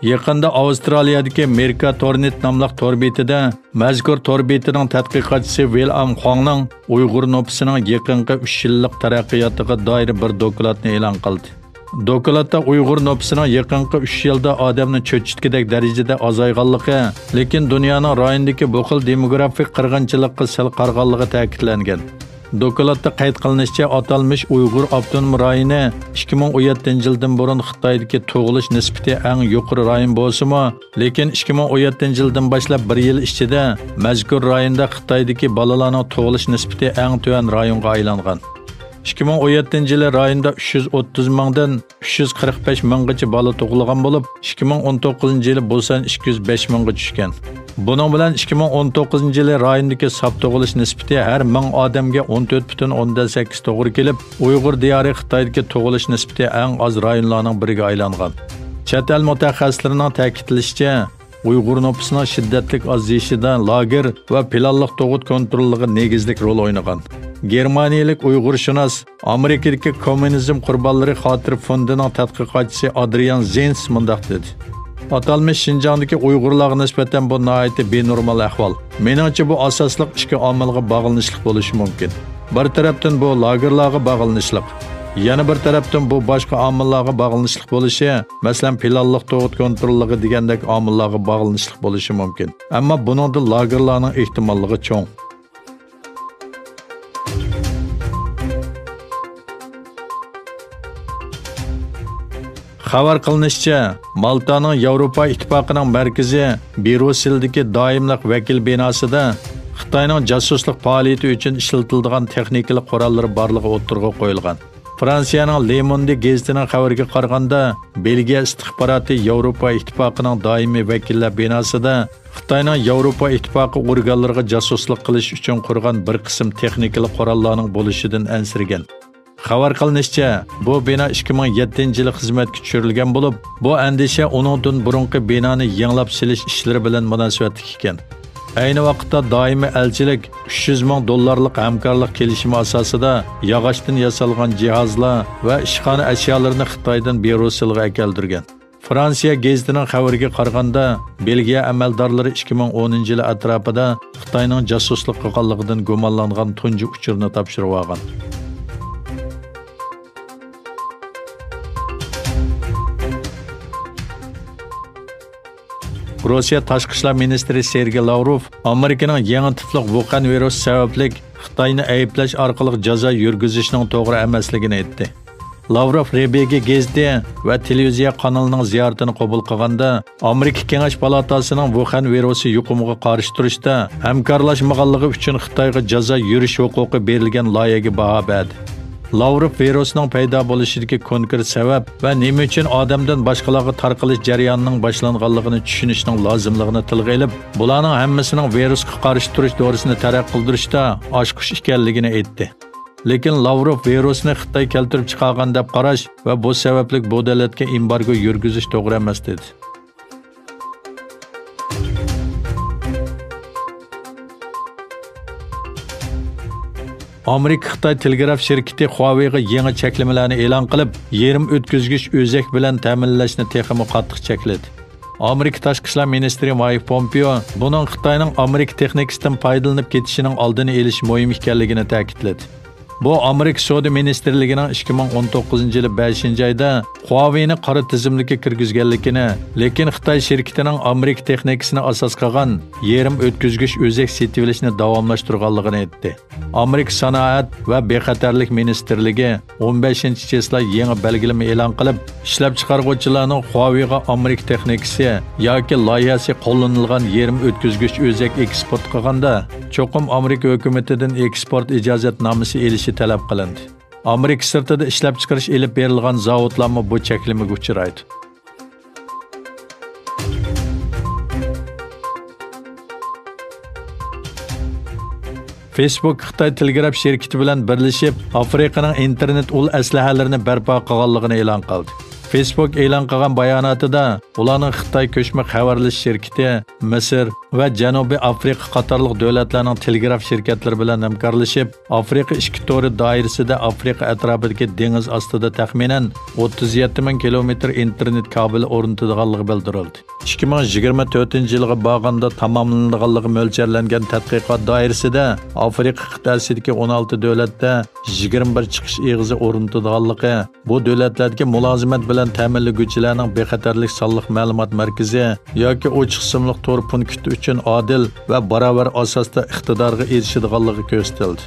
Yaqında Avstraliyadagi Mercatornet nomli tor betida mazkur tor betining tadqiqotchisi William Huangning Uyg'urnopusining yaqinqi 3 yillik taraqqiyotiga doir bir dokladni e'lon qildi. Dokladda Uyg'urnopusining yaqinqi 3 yilda odamni cho'chitgidek darajada azayganligi, lekin dunyoning rayondagi bu xil demografik qirg'inchilikqa sal qarg'anligi ta'kidlangan. Dokladda qayd qilinishicha, atalmış Uyg'ur avtonom rayoni 2017-yildan burun Xitoydagi tug'ilish nisbati eng yuqori rayon bo'lsa-mu, lekin 2017-yildan boshlab 1 yil ichida mazkur rayonda Xitoydagi bolalarning tug'ilish nisbati eng tuvan rayonga aylangan. 2017-yili rayonda 330 mingdan 345 minggacha bola tug'ilgan bo'lib, 2019-yili bo'lsa 205 mingga tushgan. Bunun bilan 2019-yili rayondagi sap tug'ilish nisbati har 1000 odamga 14,8 to'g'ri kelib, Uyg'ur diyori Xitoydagi tug'ilish nisbati eng oz rayonlarning biriga aylangan. Chet el mutaxassislarining ta'kidlashicha, Uyg'urnopusining shiddatli ozayishida lager va planliq tug'ut kontrolligi negizlik rol o'ynagan. Germaniyalik Uyg'urshunos Amerikadagi kommunizm qurbonlari xotir fondining tadqiqotchisi Adrian Zens mundaq dedi. Atalmış Şinjandagi Uyg'urlarga nisbatan bu nihoyatda benormal ahvol. Meningcha bu asosliq ikki omilga bog'lanishlik bo'lishi mumkin. Bir tarafdan bu lagerlarga bog'lanishlik, yana bir tarafdan bu boshqa omillarga bog'lanishlik bo'lishi, masalan, planliq tug'ut kontrolligi degandek omillarga bog'lanishlik bo'lishi mumkin. Ammo buningda lagerlarning ehtimolligi cho'ng. Xabar qilinishicha, Maltaning Yevropa ittifoqining markazi Bruseldagi doimlik vakil binosida Xitoyning jasuslik faoliyati uchun ishlatiladigan texnik qurollar borligi o'tirg'a qo'yilgan. Fransiyaning Le Monde gazetining xabariga qaraganda, Belgiya istixboroti Yevropa ittifoqining doimiy vakillar binosida Xitoyning Yevropa ittifoqi organlariga jasuslik qilish uchun qurgan bir qism texnik qurollarning bo'lishidan ansirgan. Xabar qilinishicha, bu bino 2007-yili xizmatga tushirilgan bo'lib, bu andisha uningdan burungi binoni yanglab silish ishlari bilan munosabatli ekan. Ayni vaqtda doimiy elchilik $300,000 hamkorlik kelishimi asosida yog'ochdan yasalgan jihozlar va ishxona ashyolarini Xitoydan Bruselga keltirgan. Fransiya gazetining xabariga qaraganda, Belgiya amaldorlari 2010-yil atrofida Xitoyning jasuslik qilganligidan gumonlangan tunji uchurni topshirib olgan. Rossiya Tashqi ishlar ministri Sergey Lavrov Amerikaning yangi tipli Wuhan virusi sababli Xitoyni ayblash orqali jazo yurgizishning to'g'ri emasligini aytdi. Lavrov RBG gazeti va televiziya kanalining ziyoratini qabul qilganda, Amerika Kengash palatasining Wuhan virusi yuqumiga qarshi turishda hamkorlashmaganligi uchun Xitoyga jazo yurish huquqi berilgan loyihaga baho berdi. Lavrov virusning paydo bo'lishidagi konkret sabab va nima uchun odamdan boshqalarga tarqalish jarayonining boshlanganligini tushunishning lozimligini tilga olib, bularning hammasining virusga qarshi turish dorisini taraq qildirishda oshqush ekanligini aytdi. Lekin Lavrov virusni Xitoy keltirib chiqargan deb qarash va bu sababli bu davlatga embargo yurgizish to'g'ri emas dedi. Amerika Xitoy telegraf shirkati Huawei'ga yangi cheklamalarni e'lon qilib, yerim o'tkazgich o'zak bilan ta'minlashni texmi qattiq chekladi. Amerika Tashqi ishlar ministri Mike Pompeo buning Xitoyning Amerika texnikasidan foydalanib ketishining oldini olish muhim ekanligini ta'kidladi. Bu Amerika Savdo ministrligining 2019-yil 5-oyda Huawei'ni qora tizimlikka kirgizganligini, lekin Xitoy shirkatining Amerika texnikasini asos qilgan yerim o'tkazgich o'zak setib olishni davomlashtirganligini aytdi. Amerika Sanoat va bexatarlik ministrligi 15-chesla yangi belgilama e'lon qilib, ishlab chiqaruvchilarning Huawei'ga Amerika texnikasi yoki loyihasi qo'llanilgan yerim o'tkazgich o'zak eksport qilganda, cho'qim Amerika hukumatidan eksport ijozatnomasi olishi talab qilindi. Amerika sirtida ishlab chiqarish elib berilgan zavodlarmi bu cheklamaga uchraydi. Facebook Xitoy telegraf shirkati bilan birlashib, Afrikaning internet ul aslahalarini barpo qilganligini e'lon qildi. Facebook e'lon qilgan bayonotida ularning Xitoy ko'chma xabarlash shirkati, Misr va Janubiy Afrika qatorliq davlatlarning telegraf shirkatlari bilan hamkorlashib, Afrika ishki to'ri doirasida Afrika atrofidagi dengiz ostida taxminan 37 ming kilometr internet kabeli o'rnatilganligi bildirildi. 2024-yilga borganda tamomlanadiganligi mo'ljallangan tadqiqot doirasida Afrika qit'asidagi 16 davlatda 21 chiqish eg'izi o'rnatilganligi, bu davlatlardagi mulozimat bilan ta'minlaguvchilarning bexatarlik sonliq ma'lumot markazi yoki ochiq simliq tor punkti uchun odil va barobar asosda iqtidorga erishadiganligi ko'rsatildi.